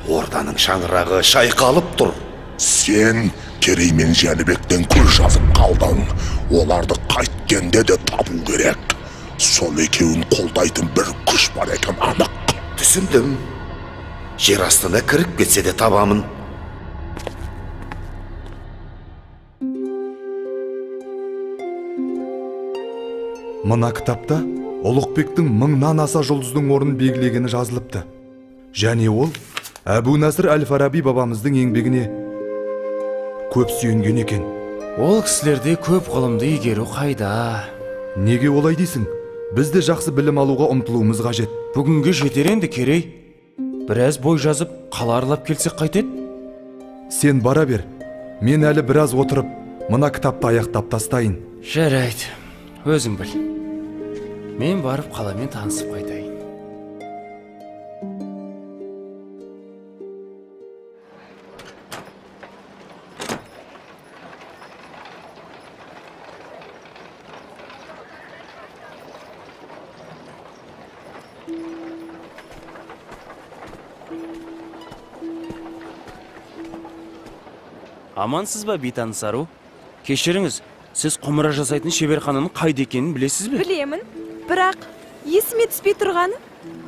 Орданың шаңырағы шайқалып тұр. Сен Керей мен Жәнібектен көз жазып қалдың. Оларды қайткенде де табу керек. Сол екеуін қолдайтын бір күш бар екен анық. Түсіндім. Жер астына кіріп кетсе де табамын. Мына кітапта Ұлықбектің 1000-нан аса жұлдыздың орнын белгілегені жазылыпты. Және ол Әбу Насыр Әл-Фараби бабамыздың еңбегіне көп сүйенген екен. Ол кісілерде көп ғылымды игеру қайда? Неге олай дейсің? Біз де жақсы білім алуға ұмтылуымыз қажет. Бүгінге жетер енді, Керей. Біраз бой жазып, қала аралап келсек қайтеді? Сен бара бер. Мен әлі біраз отырып, Мына кітапты аяқтап тастайын. Жарайды, өзің біл. Мен барып қаламен танысып қайтайын. Амансыз ба, бейтаныс ару? Кешіріңіз, сіз құмыра жасайтын шеберхананың қайда екенін білесіз бе? Білемін, бірақ есіме түспей тұрғаны.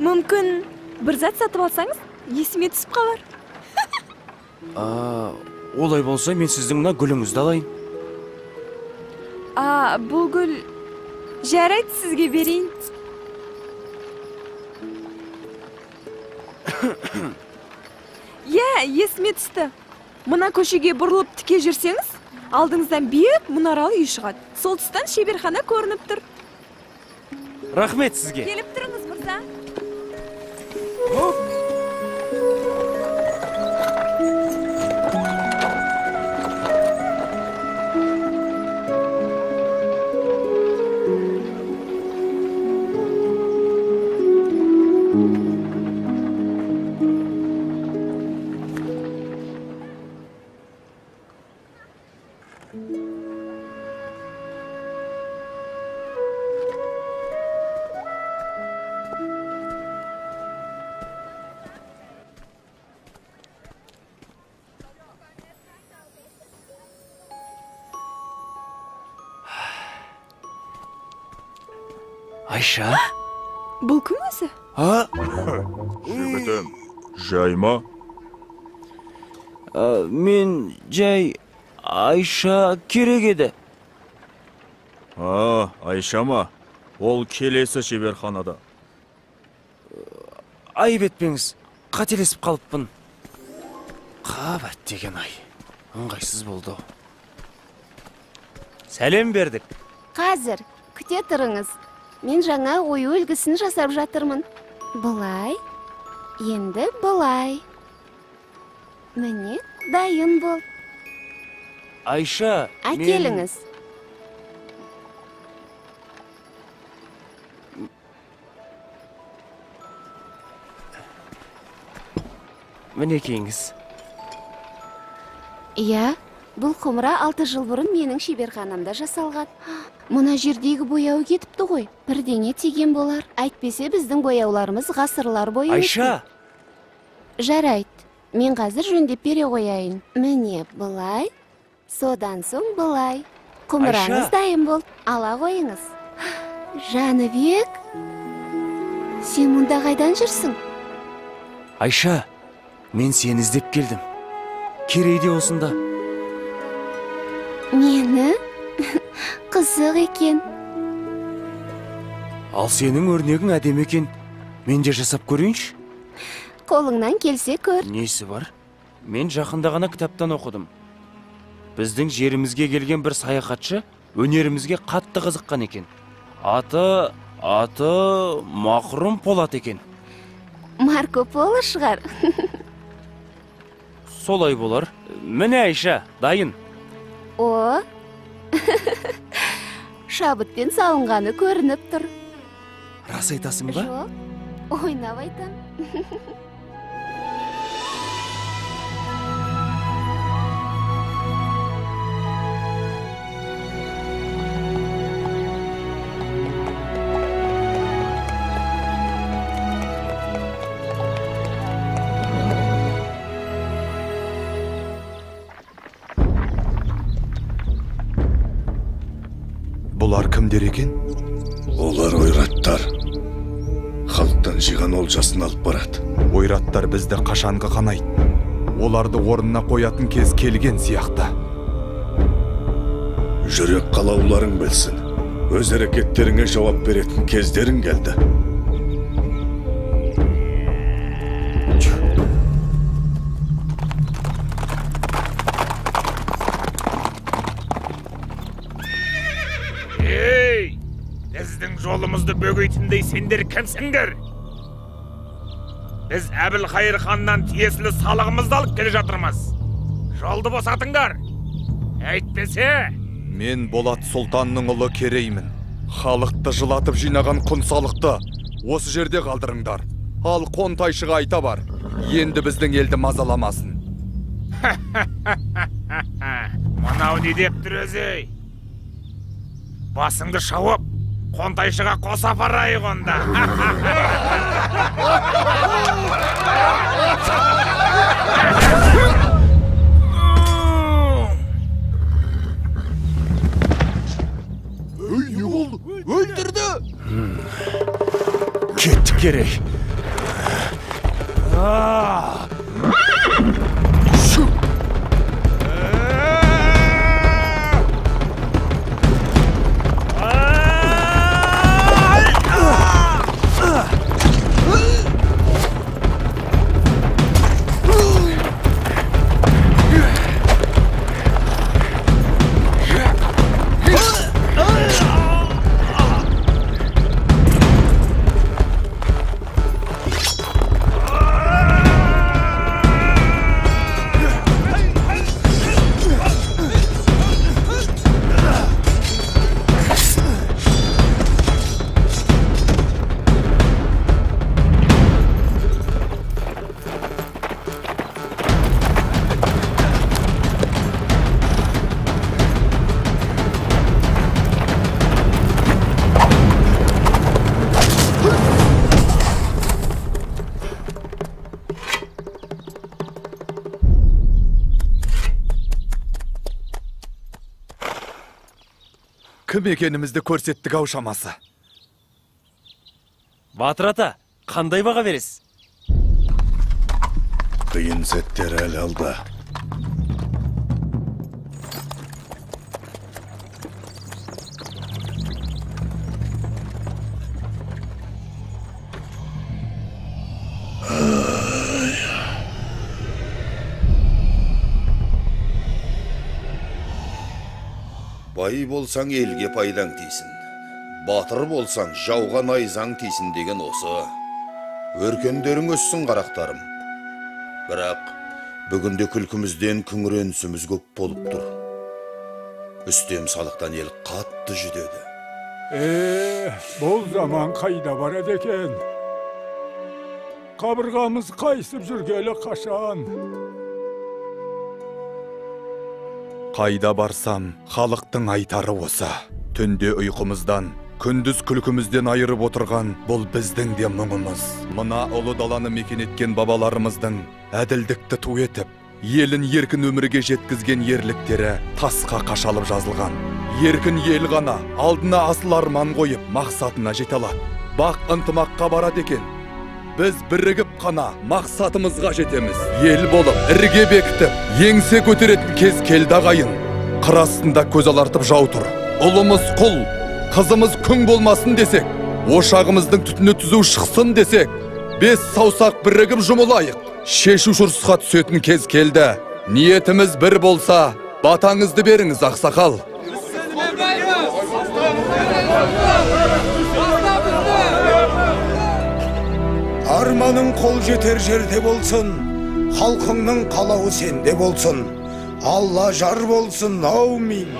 Мүмкін бір зат сатып алсаңыз, есіме түсіп қалар. Олай болса, мен сіздің мына гүліңізді алайын. Бұл гүл жарайды, сізге берейін. Есіме түсті. Мына көшеге бұрылып тіке жүрсеңіз, алдыңыздан биік мұнаралы үй шығады. Сол тұстан шеберхана көрініп тұр. Рахмет сізге. Келіп тұрыңыз, мырза. Айша? Бұл кім өзі? Жігітім, жай ма? Мен жай Айша керек еді. Айша ма? Ол келесі шеберханада. Айып етпеңіз, қателесіп қалыппын. Қабат деген ай, ыңғайсыз болды. Сәлем бердік. Қазір, күте тұрыңыз. Мен жаңа ою үлгісін жасап жатырмын. Бұлай, енді бұлай. Міне, дайын бол. Айша, Әкеліңіз. Мінекейіңіз. Иә, бұл құмыра 6 жыл бұрын менің шеберханамда жасалған. Мұна жердегі бояу кетіпті ғой. Бірдеңе теген болар. Әйтпесе біздің бояуларымыз ғасырлар бойы. Айша! Жарайды. Мен қазір жөндеп бере қояйын. Міне бұлай, содан соң бұлай. Құмыраңыз дайын бол. Ала қойыңыз. Жаныбек, сен мұнда қайдан жүрсің? Айша, мен сені іздеп келдім. Керейде осында. Мені? Қызық екен. Ал сенің өрнегің әдемі екен. Мен де жасап көрейінші. Қолыңнан келсе көр. Несі бар? Мен жақында ғана кітаптан оқыдым. Біздің жерімізге келген бір саяхатшы өнерімізге қатты қызыққан екен. Аты Мақрұм Полат екен. Марко Поло шығар. Солай болар. Міне Айша, дайын. О, шабытпен салынғаны көрініп тұр. Рас айтасың ба? Жоқ, ойнап айтам. Бұлар кімдер екен? Олар ойраттар. Халықтан жиған олжасын алып барады. Ойраттар бізді қашанғы қанайды. Оларды орнына қоятын кез келген сияқты. Жүрек қалауларың білсін. Өз әрекеттеріңе жауап беретін кездерің келді. Біздің жолымызды бөгейтіндей сендер кімсіңдер? Біз Әбілқайыр ханнан тиесілі салығымызды алып келе жатырмыз. Жолды босатыңдар. Әйтпесе! Мен Болат Сұлтанның ұлы Кереймін. Халықты жылатып жинаған құнсалықты осы жерде қалдырыңдар. Ал Қонтайшыға айта бар, енді біздің елді мазаламасын. Мынау не деп тұр өзі? Басыңды шауып, Қонтайшыға қоса апарайық онда. Не болды? Өлтірді! Кеттік Керей. Кім екенімізді көрсеттік ау шамасы. Батыр ата, қандай баға бересіз? Қиын сәттер әлі алда. Бай болсаң елге пайдаң тейсін. Батыр болсаң жауға найзаң тейсін деген осы. Өркендерің өссін қарақтарым. Бірақ бүгінде күлкімізден күңіренісіміз көп болып тұр. Үстем салықтан ел қатты жүдеді. Бұл заман қайда барады екен? Қабырғамыз қайсып жүргелі қашан? Қайда барсам, халықтың айтары осы. Түнде ұйқымыздан, күндіз күлкімізден айырып отырған бұл біздің де мұңымыз. Мына ұлы даланы мекен еткен бабаларымыздың әділдікті ту етіп, елін еркін өмірге жеткізген ерліктері тасқа қашалып жазылған. Еркін ел ғана алдына асыл арман қойып, мақсатына жете алады. Бақ ынтымаққа барады екен. Біз бірігіп қана мақсатымызға жетеміз. Ел болып, ірге бекітіп, еңсе көтеретін кез келді ағайын. Қыр астында көз алартып жау тұр. Ұлымыз құл, қызымыз күң болмасын десек, ошағымыздың түтіні түзу шықсын десек, бес саусақ бірігіп жұмылайық. Шешу шұрсқа түсетін кез келді. Ниетіміз бір болса, батаңызды беріңіз, ақсақал. Арманың қол жетер жерде болсын, халқыңның қалауы сенде болсын. Алла жар болсын, аумин.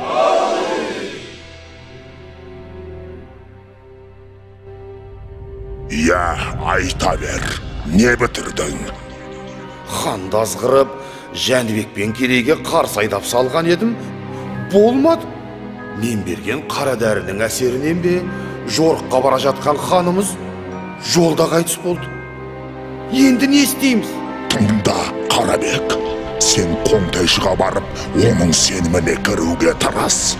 Я, айта бер, не бітірдің? Ханды азғырып, Жәнібек пен Керейге қарсы айдап салған едім. Болмады. Мен берген қара дәрінің әсерінен бе, жорыққа бара жатқан ханымыз жолда қайтыс болды. Енді не істейміз? Тыңда, Қарабек, сен Қонтайшыға барып, оның сеніміне кіруге тырыс.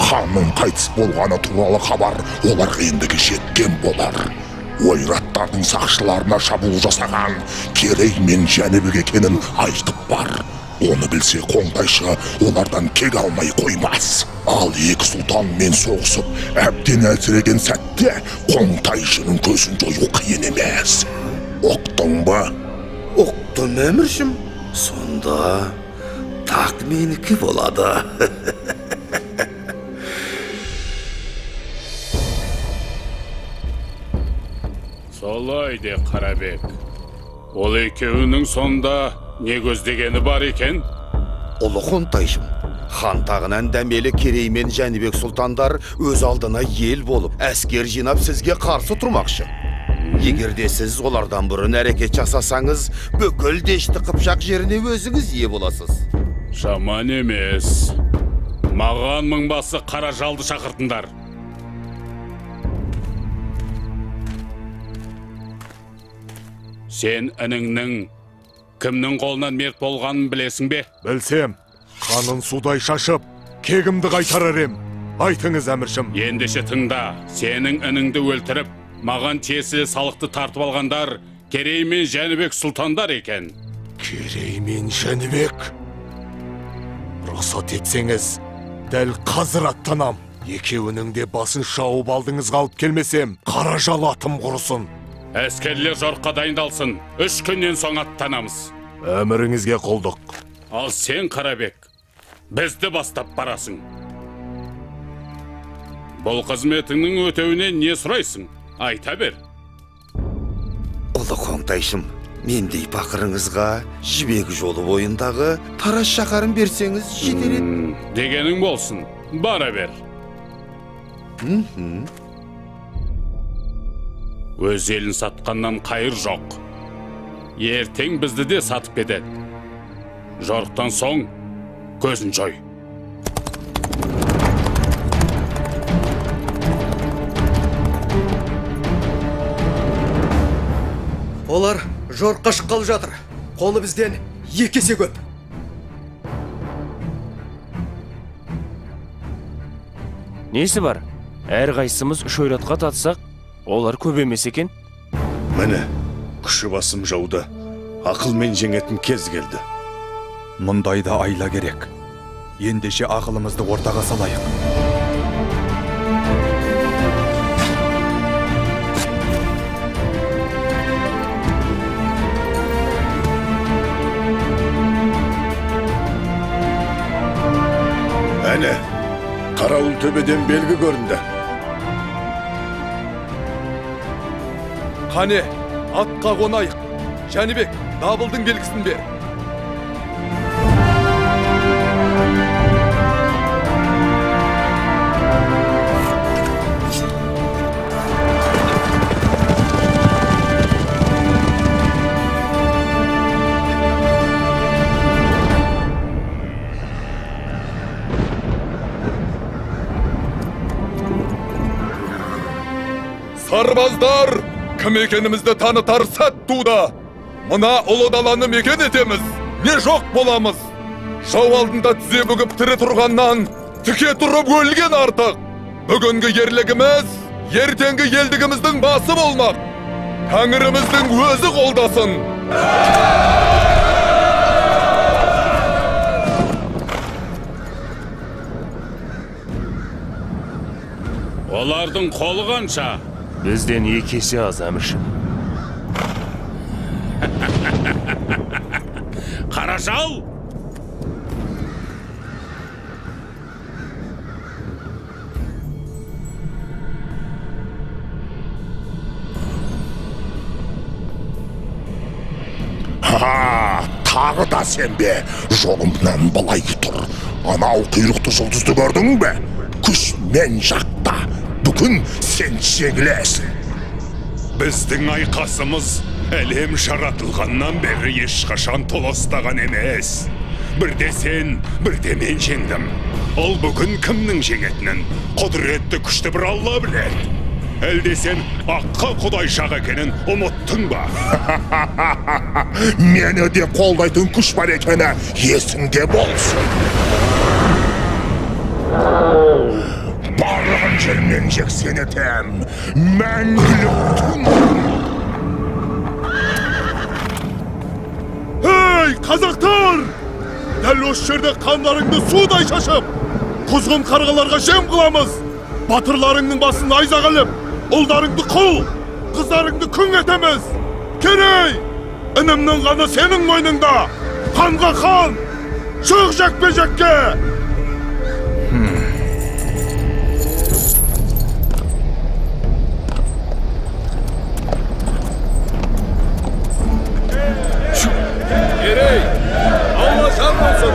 Ханның қайтыс болғаны туралы хабар оларға ендігі жеткен болар. Ойраттардың сақшыларына шабуыл жасаған Керей мен Жәнібек екенін айтып бар. Оны білсе Қонтайшы олардан кек алмай қоймас. Ал екі сұлтанмен соғысып, әбден әлсіреген сәтте Қонтайшының көзін жою қиын емес. Оқтың ба? Оқтым әміршім. Сонда так менікі болады. Солай де, Қарабек. Ол екеуінің сонда не көздегені бар екен? Ұлы Қонтайшым, Хан тағынан дәмелі Керей мен Жәнібек сұлтандар өз алдына ел болып, әскер жинап сізге қарсы тұрмақшы. Егерде сіз олардан бұрын әрекет жасасаңыз, бүкіл Дешті Қыпшақ жеріне өзіңіз ие боласыз. Жаман емес. Маған мыңбасы қара жалды шақыртындар. Сен ініңнің кімнің қолынан мерт болғанын білесің бе? Білсем, қанын судай шашып, кегімді қайтарар ем. Айтыңыз, әміршім. Ендеше тыңда, сенің ініңді өлтіріп, маған тиесілі салықты тартып алғандар Керей мен Жәнібек сұлтандар екен. Керей мен Жәнібек? Рұқсат етсеңіз, дәл қазір аттанам. Екеуінің де басын шауып алдыңыз қалып келмесем, қара жал атым құрысын. Әскерлер жорыққа дайындалсын. 3 күннен соң аттанамыз. Әміріңізге қолдық. Ал сен, Қарабек, бізді бастап барасың. Бұл қызметіңнің өтеуінен не сұрайсың? Айта бер. Ұлы Қоңтайшым, мендей пақырыңызға жібек жолы бойындағы Тарас шаһарын берсеңіз жетер еді. Дегенің болсын, бара бер. Өз елін сатқаннан қайыр жоқ. Ертең бізді де сатып кетеді. Жорықтан соң көзін жой. Олар жорыққа шыққалы жатыр. Қолы бізден 2 есе көп. Несі бар? Әр қайсымыз 3 ойратқа татсақ, олар көп емес екен. Міне, күші басым жауды, ақылмен жеңетін кез келді. Мұндайда айла керек. Ендеше ақылымызды ортаға салайық. Әне, қарауыл төбеден белгі көрінді. Қане, атқа қонайық. Жәнібек, дабылдың белгісін бер. Сарбаздар, кім екенімізді танытар сәт туды. Мына ұлы даланы мекен етеміз, не жоқ боламыз. Жау алдында тізе бүгіп тірі тұрғаннан, тіке тұрып өлген артық. Бүгінгі ерлігіміз, ертеңгі елдігіміздің басы болмақ. Тәңіріміздің өзі қолдасын. Олардың қолы қанша? Бізден 2 есе аз, әміршім. Қаражал! Тағы да сен бе? Жолымнан былай тұр. Анау құйрықты жұлдызды көрдің бе? Күш мен жақта. Бүгін сен жеңілесің. Біздің айқасымыз әлем жаратылғаннан бері ешқашан толастаған емес. Бірде сен, бірде мен жеңдім. Ол бүгін кімнің жеңетінін құдіретті күшті бір Алла біледі. Әлде сен аққа құдайшақ екенін ұмыттың ба? Мені де қолдайтын күш бар екені есіңде болсын. Барған жермен жексен етем, мәңгілік түн. Ей, қазақтар! Дәл осы жерде қандарыңды судай шашып, құзғын қарғаларға жем қыламыз. Батырларыңның басын айза қалып, ұлдарыңды құл, қыздарыңды күң етеміз. Керей, інімнің қаны сенің мойныңда. Қанға қан, шық жекпе-жекке. Керей, Алла жар болсын.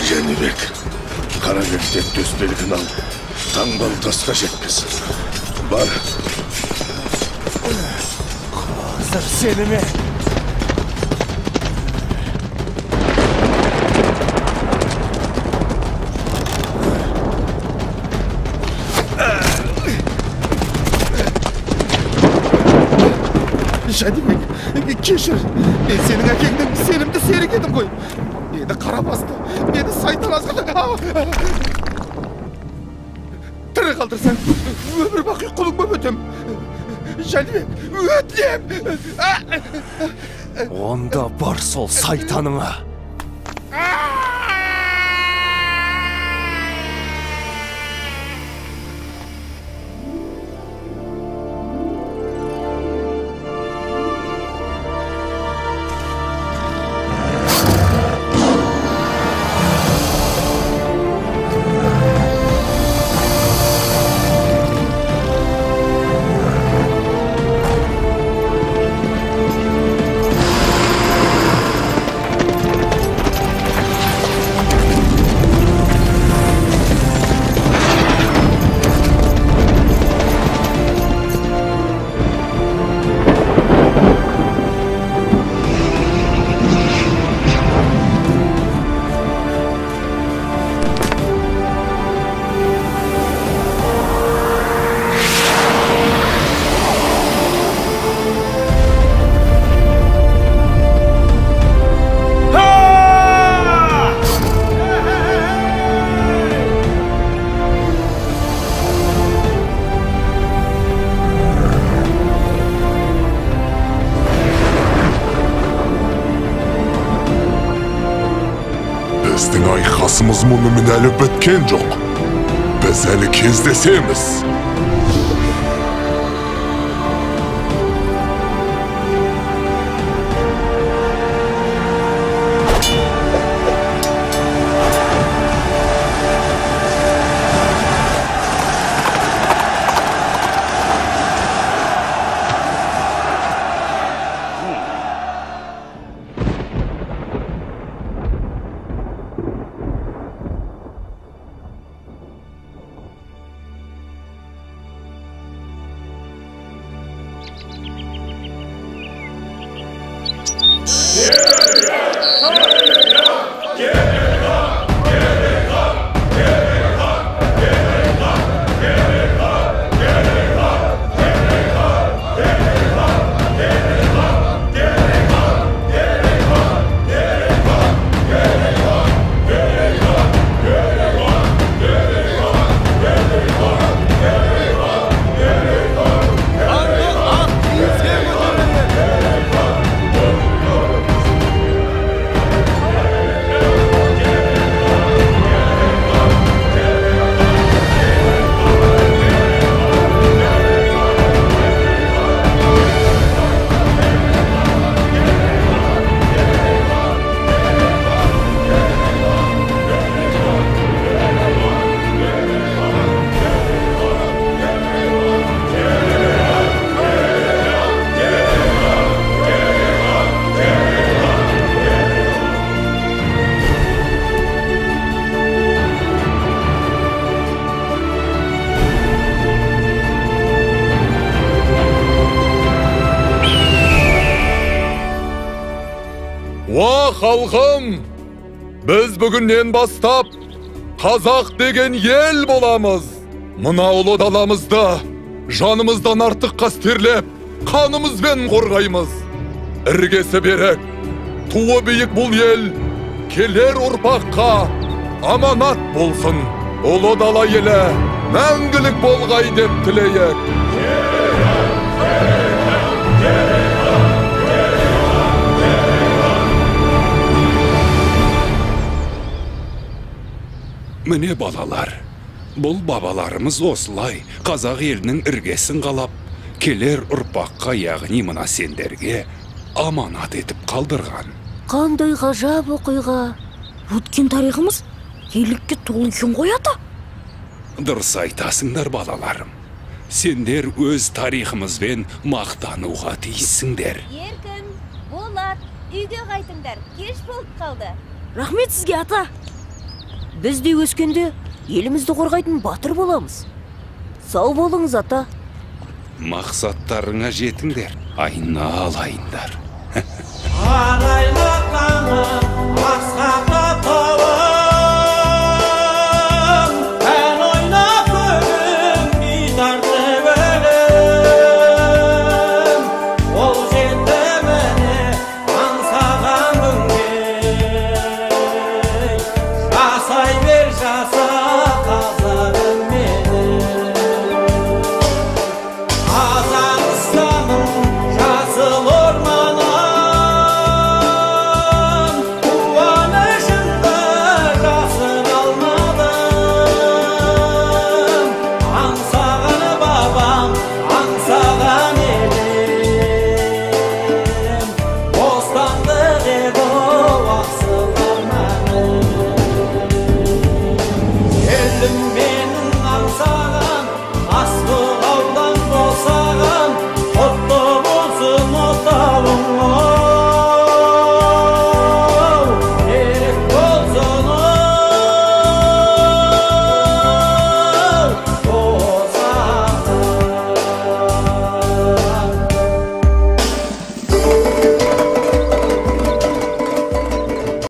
Жәнібек, Қарабектен төс белгін ал, таңбал тасқа жетпес. Бар. Қазір сені ме? Жәнібек, кешір. Мен сенің әкеңнің сенімді серік едім ғой. Мені қарамасты, мені сайтан азғырды. Тірі қалдырсаң, өмір бақи құлың боп өтем. Жәнібек, өтінем. Онда бар сол сайтаныңа. Біздің айқасымыз мұнымен әлі біткен жоқ. Біз әлі кездесеміз. Уа халқым, біз бүгіннен бастап қазақ деген ел боламыз. Мына ұлы даламызды жанымыздан артық қастерлеп, қанымызбен қорғаймыз. Іргесі берік, туы биік бұл ел келер ұрпаққа аманат болсын. Ұлы дала елі мәңгілік болғай деп тілейік. Міне балалар, бұл бабаларымыз осылай қазақ елінің іргесін қалап, келер ұрпаққа, яғни мына сендерге аманат етіп қалдырған. Қандай ғажап оқиға. Өткен тарихымыз ерлікке толы екен ғой ата. Дұрыс айтасыңдар балаларым. Сендер өз тарихымызбен мақтануға тиіссіңдер. Еркін, Болат, үйге қайтыңдар, кеш болып қалды. Рахмет сізге ата. Біз де өскенде елімізді қорғайтын батыр боламыз. Сау болыңыз ата. Мақсаттарыңа жетіңдер, айналайындар. Ағайла